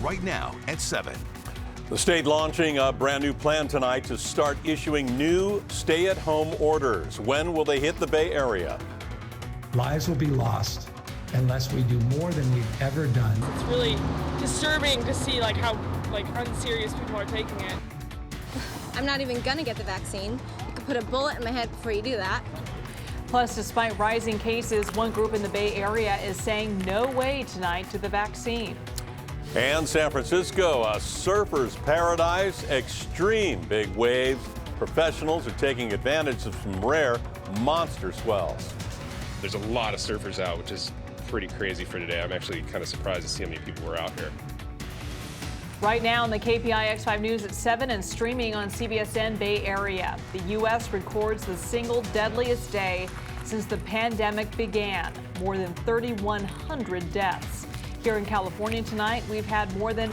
right now at 7. The state launching a brand new plan tonight to start issuing new stay-at-home orders. When will they hit the Bay Area? Lives will be lost unless we do more than we've ever done. It's really disturbing to see how unserious people are taking it. I'm not even gonna get the vaccine. You could put a bullet in my head before you do that. Plus, despite rising cases, one group in the Bay Area is saying no way tonight to the vaccine. And San Francisco, a surfer's paradise, extreme big waves. Professionals are taking advantage of some rare monster swells. There's a lot of surfers out, which is pretty crazy for today. I'm actually kind of surprised to see how many people were out here. Right now on the KPIX 5 News at 7 and streaming on CBS Bay Area, the U.S. records the single deadliest day since the pandemic began. More than 3,100 deaths. Here in California tonight, we've had more than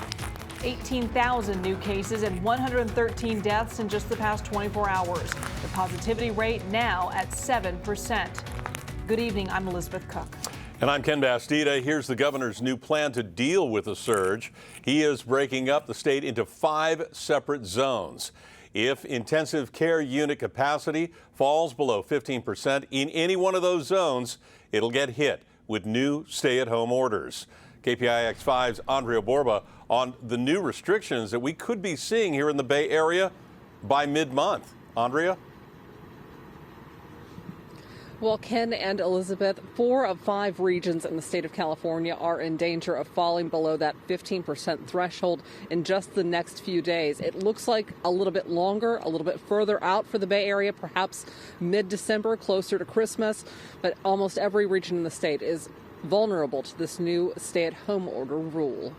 18,000 new cases and 113 deaths in just the past 24 hours. The positivity rate now at 7%. Good evening, I'm Elizabeth Cook. And I'm Ken Bastida. Here's the governor's new plan to deal with the surge. He is breaking up the state into 5 separate zones. If intensive care unit capacity falls below 15% in any one of those zones, it'll get hit with new stay-at-home orders. KPIX 5's Andrea Borba on the new restrictions that we could be seeing here in the Bay Area by mid-month. Andrea? Well, Ken and Elizabeth, 4 of 5 regions in the state of California are in danger of falling below that 15% threshold in just the next few days. It looks like a little bit longer, a little bit further out for the Bay Area, perhaps mid-December, closer to Christmas. But almost every region in the state is vulnerable to this new stay-at-home order rule.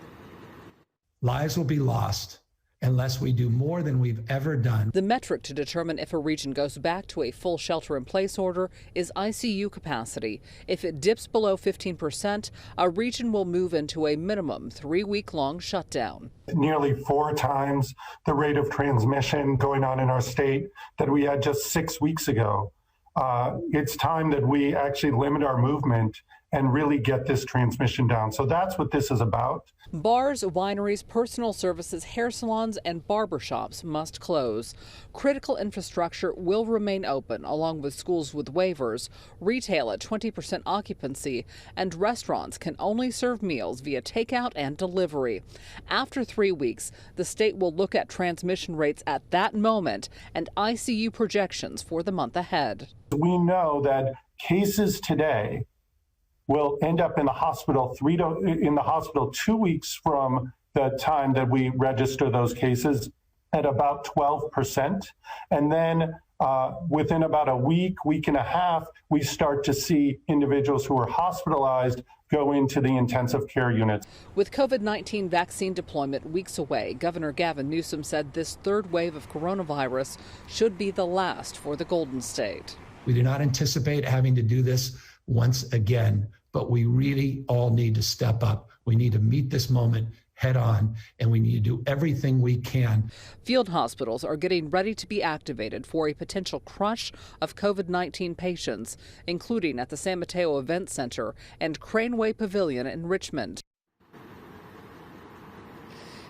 Lives will be lost unless we do more than we've ever done. The metric to determine if a region goes back to a full shelter-in-place order is ICU capacity. If it dips below 15%, a region will move into a minimum 3-week-long shutdown. Nearly 4 times the rate of transmission going on in our state that we had just 6 weeks ago. It's time that we actually limit our movement and really get this transmission down. So that's what this is about. Bars, wineries, personal services, hair salons, and barbershops must close. Critical infrastructure will remain open, along with schools with waivers, retail at 20% occupancy, and restaurants can only serve meals via takeout and delivery. After 3 weeks, the state will look at transmission rates at that moment and ICU projections for the month ahead. We know that cases today will end up in the hospital 2 weeks from the time that we register those cases at about 12%. And then within about a week and a half, we start to see individuals who are hospitalized go into the intensive care units. With COVID-19 vaccine deployment weeks away, Governor Gavin Newsom said this 3rd wave of coronavirus should be the last for the Golden State. We do not anticipate having to do this once again, but we really all need to step up. We need to meet this moment head on, and we need to do everything we can. Field hospitals are getting ready to be activated for a potential crush of COVID-19 patients, including at the San Mateo Event Center and Craneway Pavilion in Richmond.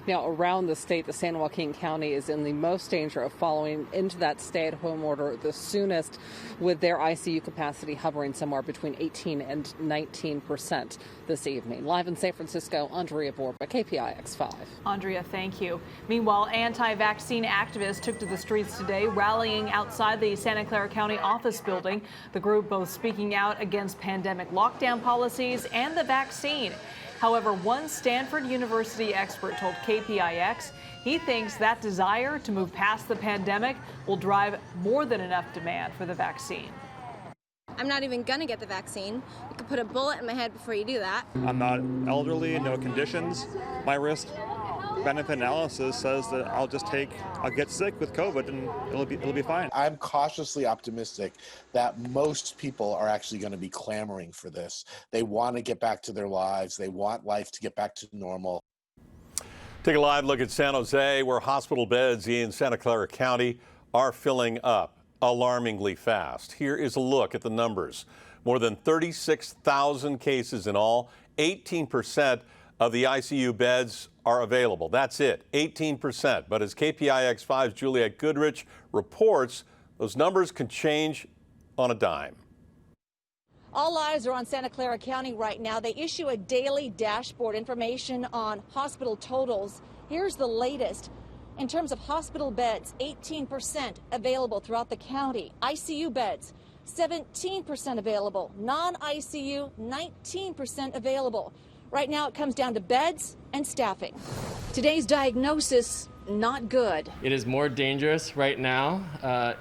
Now, around the state, the San Joaquin County is in the most danger of falling into that stay-at-home order the soonest, with their ICU capacity hovering somewhere between 18 and 19% this evening. Live in San Francisco, Andrea Borba, KPIX 5. Andrea, thank you. Meanwhile, anti-vaccine activists took to the streets today, rallying outside the Santa Clara County office building. The group both speaking out against pandemic lockdown policies and the vaccine. However, one Stanford University expert told KPIX he thinks that desire to move past the pandemic will drive more than enough demand for the vaccine. I'm not even gonna get the vaccine. You could put a bullet in my head before you do that. I'm not elderly, no conditions. My risk benefit analysis says that I'll get sick with COVID and it'll be fine. I'm cautiously optimistic that most people are actually going to be clamoring for this. They want to get back to their lives. They want life to get back to normal. Take a live look at San Jose, where hospital beds in Santa Clara County are filling up alarmingly fast. Here is a look at the numbers. More than 36,000 cases in all, 18% of the ICU beds are available. That's it, 18%. But as KPIX 5's Juliette Goodrich reports, those numbers can change on a dime. All eyes are on Santa Clara County right now. They issue a daily dashboard, information on hospital totals. Here's the latest. In terms of hospital beds, 18% available throughout the county. ICU beds, 17% available. Non-ICU, 19% available. Right now it comes down to beds and staffing. Today's diagnosis, not good. It is more dangerous right now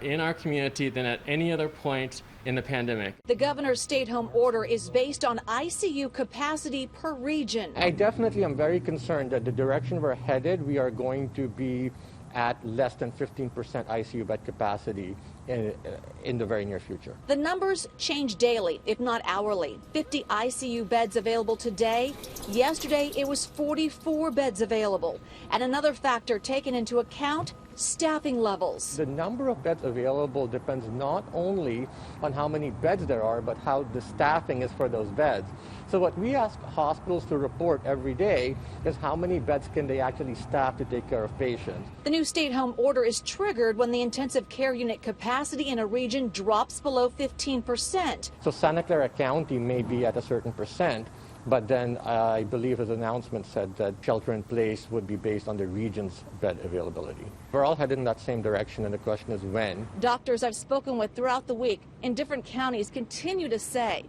in our community than at any other point in the pandemic. The governor's stay-at-home order is based on ICU capacity per region. I definitely am very concerned that the direction we're headed, we are going to be at less than 15% ICU bed capacity in the very near future. The numbers change daily, if not hourly. 50 ICU beds available today. Yesterday, it was 44 beds available. And another factor taken into account, staffing levels. The number of beds available depends not only on how many beds there are, but how the staffing is for those beds. So what we ask hospitals to report every day is how many beds can they actually staff to take care of patients. The new stay-at-home order is triggered when the intensive care unit capacity in a region drops below 15%. So Santa Clara County may be at a certain percent, but then I believe his announcement said that shelter in place would be based on the region's bed availability. We're all headed in that same direction, and the question is when. Doctors I've spoken with throughout the week in different counties continue to say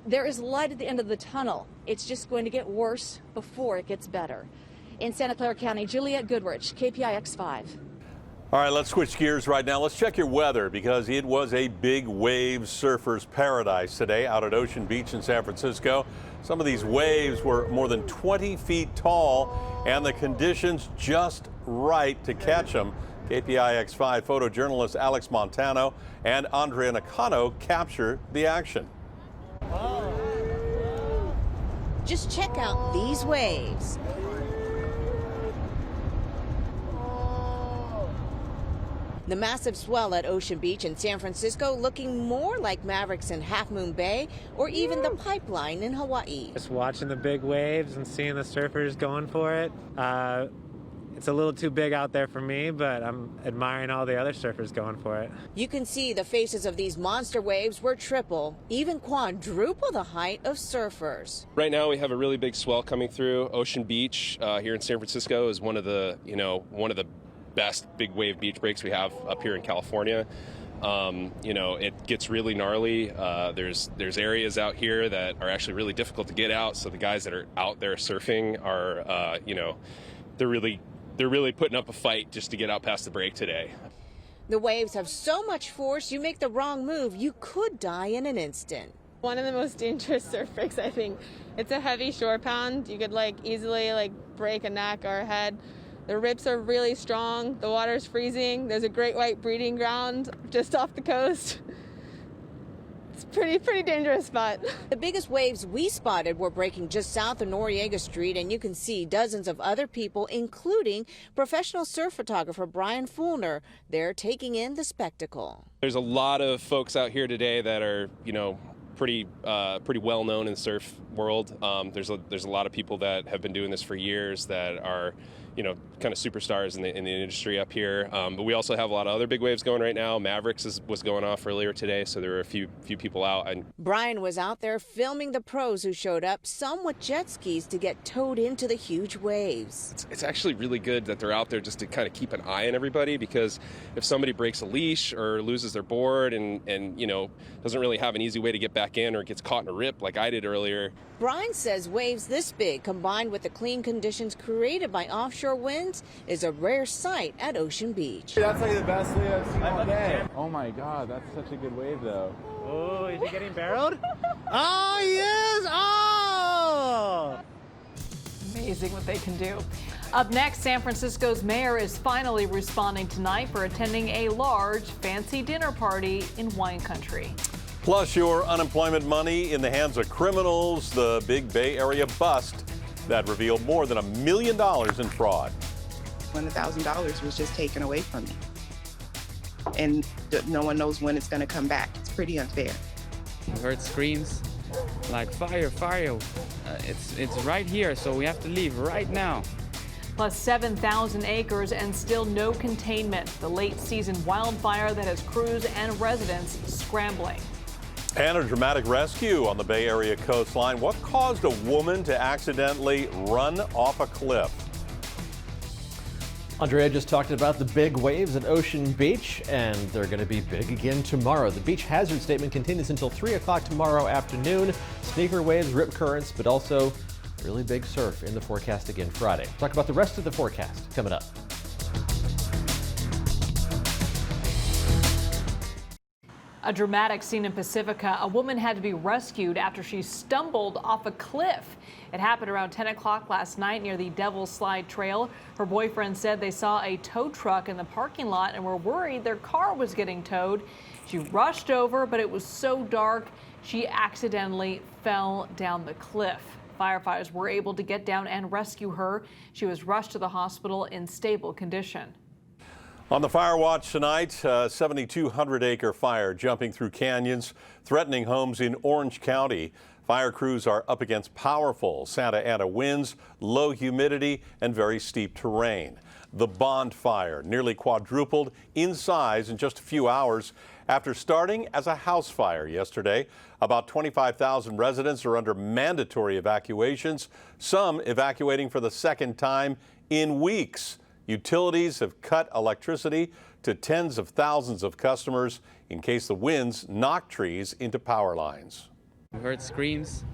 there is light at the end of the tunnel. It's just going to get worse before it gets better. In Santa Clara County, Juliette Goodrich, KPIX 5. All right, let's switch gears right now. Let's check your weather because it was a big wave surfer's paradise today out at Ocean Beach in San Francisco. Some of these waves were more than 20 feet tall and the conditions just right to catch them. KPIX 5 photojournalist Alex Montano and Andrea Nakano capture the action. Just check out these waves. The massive swell at Ocean Beach in San Francisco looking more like Mavericks in Half Moon Bay or even the Pipeline in Hawaii. Just watching the big waves and seeing the surfers going for it. It's a little too big out there for me, but I'm admiring all the other surfers going for it. You can see the faces of these monster waves were triple, even quadruple the height of surfers. Right now we have a really big swell coming through. Ocean Beach here in San Francisco is one of the best big wave beach breaks we have up here in California. It gets really gnarly. There's areas out here that are actually really difficult to get out. So the guys that are out there surfing are, they're really putting up a fight just to get out past the break today. The waves have so much force, you make the wrong move, you could die in an instant. One of the most dangerous surf breaks, I think. It's a heavy shore pound. You could easily break a neck or a head. The rips are really strong. The water's freezing. There's a great white breeding ground just off the coast. It's pretty dangerous spot. The biggest waves we spotted were breaking just south of Noriega Street, and you can see dozens of other people, including professional surf photographer Brian Fulner. They're taking in the spectacle. There's a lot of folks out here today that are, pretty well known in the surf world. There's a lot of people that have been doing this for years that are, kind of superstars in the industry up here. But we also have a lot of other big waves going right now. Mavericks was going off earlier today, so there were a few people out. And Brian was out there filming the pros who showed up, some with jet skis to get towed into the huge waves. It's actually really good that they're out there just to kind of keep an eye on everybody, because if somebody breaks a leash or loses their board and doesn't really have an easy way to get back in or gets caught in a rip like I did earlier. Brian says waves this big, combined with the clean conditions created by offshore winds, is a rare sight at Ocean Beach. That's the best wave I've seen all day. Oh my God, that's such a good wave though. Oh, is he getting barreled? Oh, he is! Oh! Amazing what they can do. Up next, San Francisco's mayor is finally responding tonight for attending a large, fancy dinner party in wine country. Plus, your unemployment money in the hands of criminals, the big Bay Area bust that revealed more than $1 million in fraud. When $1,000 was just taken away from me. And no one knows when it's going to come back. It's pretty unfair. I heard screams like fire, fire. It's right here, so we have to leave right now. Plus 7,000 acres and still no containment. The late season wildfire that has crews and residents scrambling. And a dramatic rescue on the Bay Area coastline. What caused a woman to accidentally run off a cliff? Andrea just talked about the big waves at Ocean Beach, and they're going to be big again tomorrow. The beach hazard statement continues until 3 o'clock tomorrow afternoon. Sneaker waves, rip currents, but also really big surf in the forecast again Friday. Talk about the rest of the forecast coming up. A dramatic scene in Pacifica. A woman had to be rescued after she stumbled off a cliff. It happened around 10 o'clock last night near the Devil's Slide Trail. Her boyfriend said they saw a tow truck in the parking lot and were worried their car was getting towed. She rushed over, but it was so dark, she accidentally fell down the cliff. Firefighters were able to get down and rescue her. She was rushed to the hospital in stable condition. On the fire watch tonight, a 7,200-acre fire jumping through canyons, threatening homes in Orange County. Fire crews are up against powerful Santa Ana winds, low humidity, and very steep terrain. The Bond fire nearly quadrupled in size in just a few hours after starting as a house fire yesterday. About 25,000 residents are under mandatory evacuations, some evacuating for the second time in weeks. Utilities have cut electricity to tens of thousands of customers in case the winds knock trees into power lines. We heard screams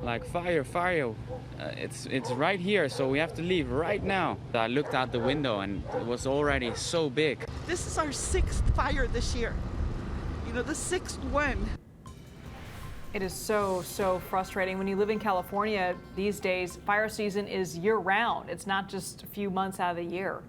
like fire, fire. It's right here, so we have to leave right now. I looked out the window and it was already so big. This is our 6th fire this year. You know, the 6th one. It is so frustrating. When you live in California these days, fire season is year-round. It's not just a few months out of the year.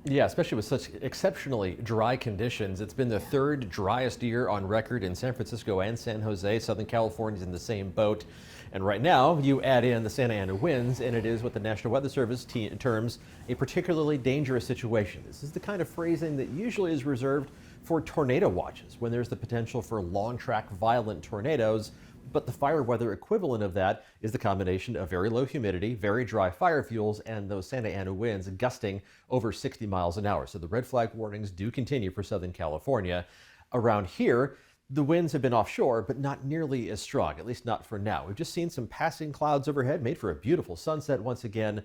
Yeah, especially with such exceptionally dry conditions. It's been the 3rd driest year on record in San Francisco and San Jose. Southern California's in the same boat. And right now, you add in the Santa Ana winds, and it is what the National Weather Service terms a particularly dangerous situation. This is the kind of phrasing that usually is reserved for tornado watches, when there's the potential for long-track violent tornadoes. But the fire weather equivalent of that is the combination of very low humidity, very dry fire fuels, and those Santa Ana winds gusting over 60 miles an hour. So the red flag warnings do continue for Southern California. Around here, the winds have been offshore, but not nearly as strong, at least not for now. We've just seen some passing clouds overhead, made for a beautiful sunset once again,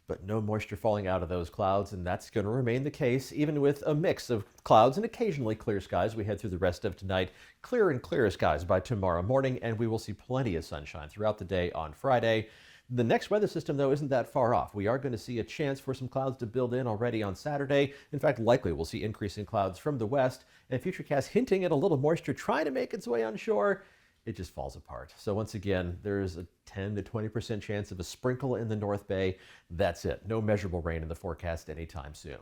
but no moisture falling out of those clouds, and that's going to remain the case, even with a mix of clouds and occasionally clear skies. We head through the rest of tonight, clearer and clearer skies by tomorrow morning, and we will see plenty of sunshine throughout the day on Friday. The next weather system, though, isn't that far off. We are going to see a chance for some clouds to build in already on Saturday. In fact, likely we'll see increasing clouds from the west, and Futurecast hinting at a little moisture trying to make its way onshore. It just falls apart. So once again, there's a 10 to 20% chance of a sprinkle in the North Bay. That's it. No measurable rain in the forecast anytime soon.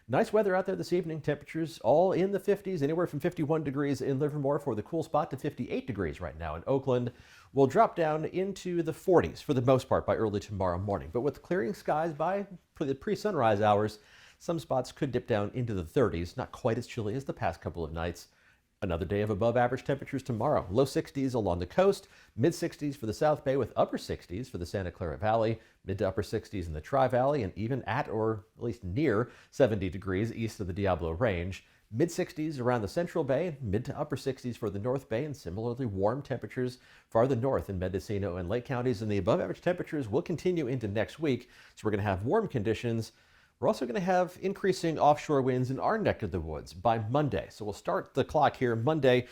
Nice weather out there this evening. Temperatures all in the 50s, anywhere from 51 degrees in Livermore for the cool spot to 58 degrees right now in Oakland. We'll drop down into the 40s for the most part by early tomorrow morning. But with clearing skies by the pre-sunrise hours, some spots could dip down into the 30s, not quite as chilly as the past couple of nights. Another day of above average temperatures tomorrow. Low 60s along the coast, mid 60s for the South Bay with upper 60s for the Santa Clara Valley, mid to upper 60s in the Tri-Valley, and even at or at least near 70 degrees east of the Diablo Range. Mid 60s around the Central Bay, mid to upper 60s for the North Bay, and similarly warm temperatures farther north in Mendocino and Lake counties. And the above average temperatures will continue into next week. So we're going to have warm conditions. We're also going to have increasing offshore winds in our neck of the woods by Monday. So we'll start the clock here Monday,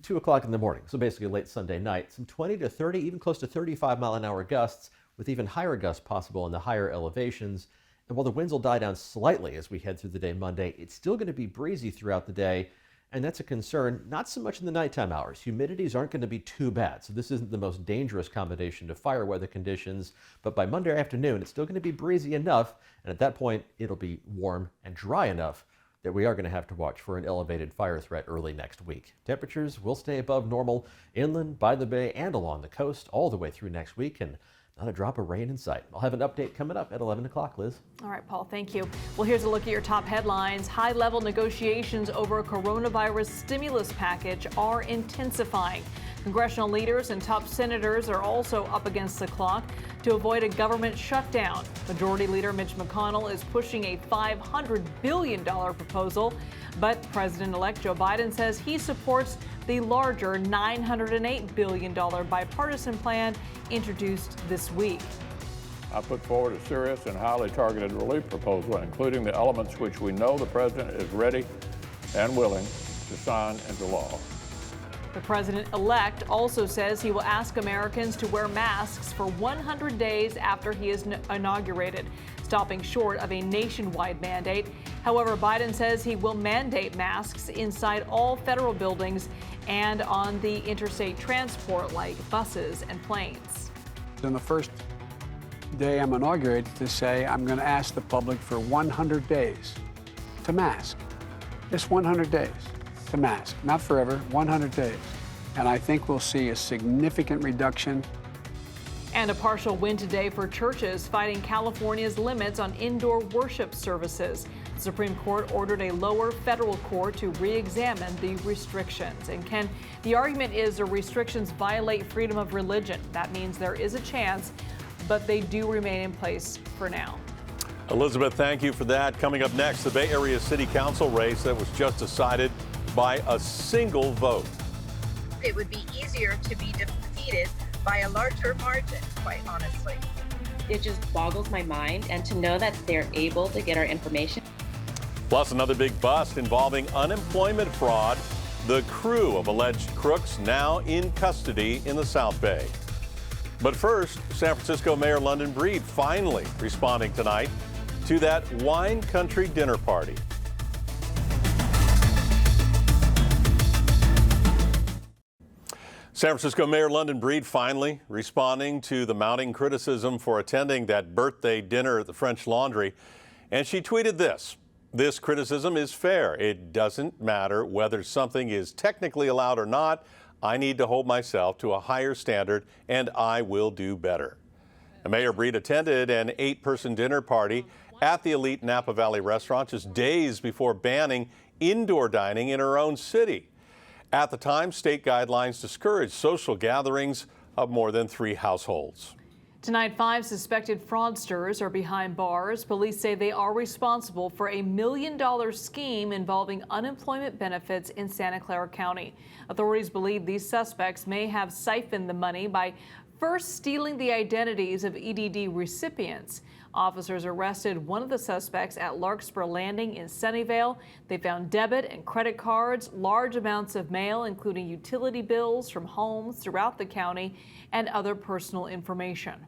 2 o'clock in the morning. So basically late Sunday night. Some 20 to 30, even close to 35-mile-an-hour gusts, with even higher gusts possible in the higher elevations. And while the winds will die down slightly as we head through the day Monday, it's still going to be breezy throughout the day. And that's a concern, not so much in the nighttime hours. Humidities aren't going to be too bad, so this isn't the most dangerous combination of fire weather conditions. But by Monday afternoon, it's still going to be breezy enough, and at that point, it'll be warm and dry enough that we are going to have to watch for an elevated fire threat early next week. Temperatures will stay above normal inland, by the bay, and along the coast all the way through next week, and not a drop of rain in sight. I'll have an update coming up at 11 o'clock, Liz. All right, Paul, thank you. Well, here's a look at your top headlines. High-level negotiations over a coronavirus stimulus package are intensifying. Congressional leaders and top senators are also up against the clock to avoid a government shutdown. Majority Leader Mitch McConnell is pushing a $500 billion proposal, but President-elect Joe Biden says he supports the larger $908 billion bipartisan plan introduced this week. I put forward a serious and highly targeted relief proposal, including the elements which we know the president is ready and willing to sign into law. The president-elect also says he will ask Americans to wear masks for 100 days after he is inaugurated, stopping short of a nationwide mandate. However, Biden says he will mandate masks inside all federal buildings and on the interstate transport like buses and planes. On the first day I'm inaugurated, to say I'm going to ask the public for 100 days to mask. Just 100 days to mask, not forever, 100 days. And I think we'll see a significant reduction. And a partial win today for churches fighting California's limits on indoor worship services. The Supreme Court ordered a lower federal court to re-examine the restrictions. And Ken, the argument is the restrictions violate freedom of religion. That means there is a chance, but they do remain in place for now. Elizabeth, thank you for that. Coming up next, the Bay Area City Council race that was just decided by a single vote. It would be easier to be defeated by a larger margin, quite honestly. It just boggles my mind, and to know that they're able to get our information. Plus, another big bust involving unemployment fraud. The crew of alleged crooks now in custody in the South Bay. But first, San Francisco Mayor London Breed finally responding tonight to that wine country dinner party. San Francisco Mayor London Breed finally responding to the mounting criticism for attending that birthday dinner at the French Laundry. And she tweeted this: "This criticism is fair. It doesn't matter whether something is technically allowed or not. I need to hold myself to a higher standard, and I will do better." Mayor Breed attended an 8-person dinner party at the elite Napa Valley restaurant just days before banning indoor dining in her own city. At the time, state guidelines discouraged social gatherings of more than 3 households. Tonight, 5 suspected fraudsters are behind bars. Police say they are responsible for a $1 million scheme involving unemployment benefits in Santa Clara County. Authorities believe these suspects may have siphoned the money by first stealing the identities of EDD recipients. Officers arrested one of the suspects at Larkspur Landing in Sunnyvale. They found debit and credit cards, large amounts of mail, including utility bills from homes throughout the county, and other personal information.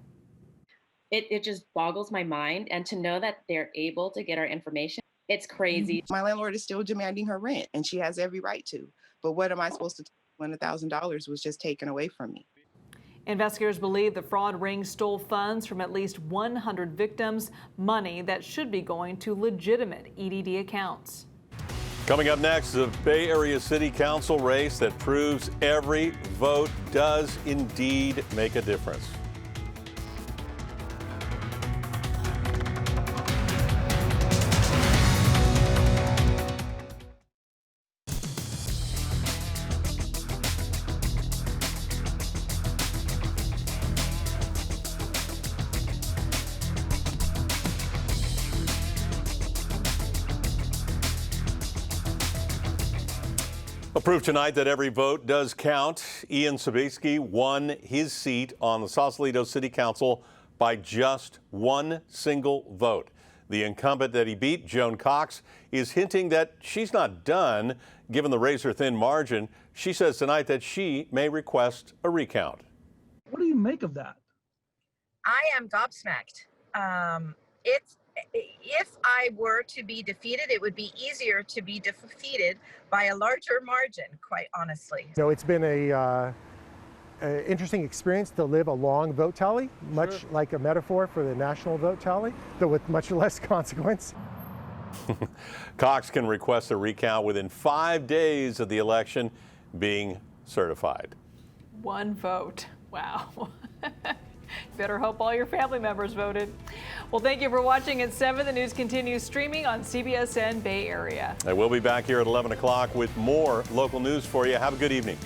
It just boggles my mind, and to know that they're able to get our information, it's crazy. My landlord is still demanding her rent, and she has every right to. But what am I supposed to do when $1,000 was just taken away from me? Investigators believe the fraud ring stole funds from at least 100 victims, money that should be going to legitimate EDD accounts. Coming up next, the Bay Area City Council race that proves every vote does indeed make a difference. Proof tonight that every vote does count. Ian Sobieski won his seat on the Sausalito City Council by just one single vote. The incumbent that he beat, Joan Cox, is hinting that she's not done. Given the razor-thin margin, she says tonight that she may request a recount. What do you make of that? I am gobsmacked. If I were to be defeated, it would be easier to be defeated by a larger margin, quite honestly. So it's been a interesting experience to live a long vote tally, much like a metaphor for the national vote tally, though with much less consequence. Cox can request a recount within 5 days of the election being certified. One vote. Wow. Better hope all your family members voted. Well, thank you for watching at 7. The news continues streaming on CBSN Bay Area. And we'll be back here at 11 o'clock with more local news for you. Have a good evening.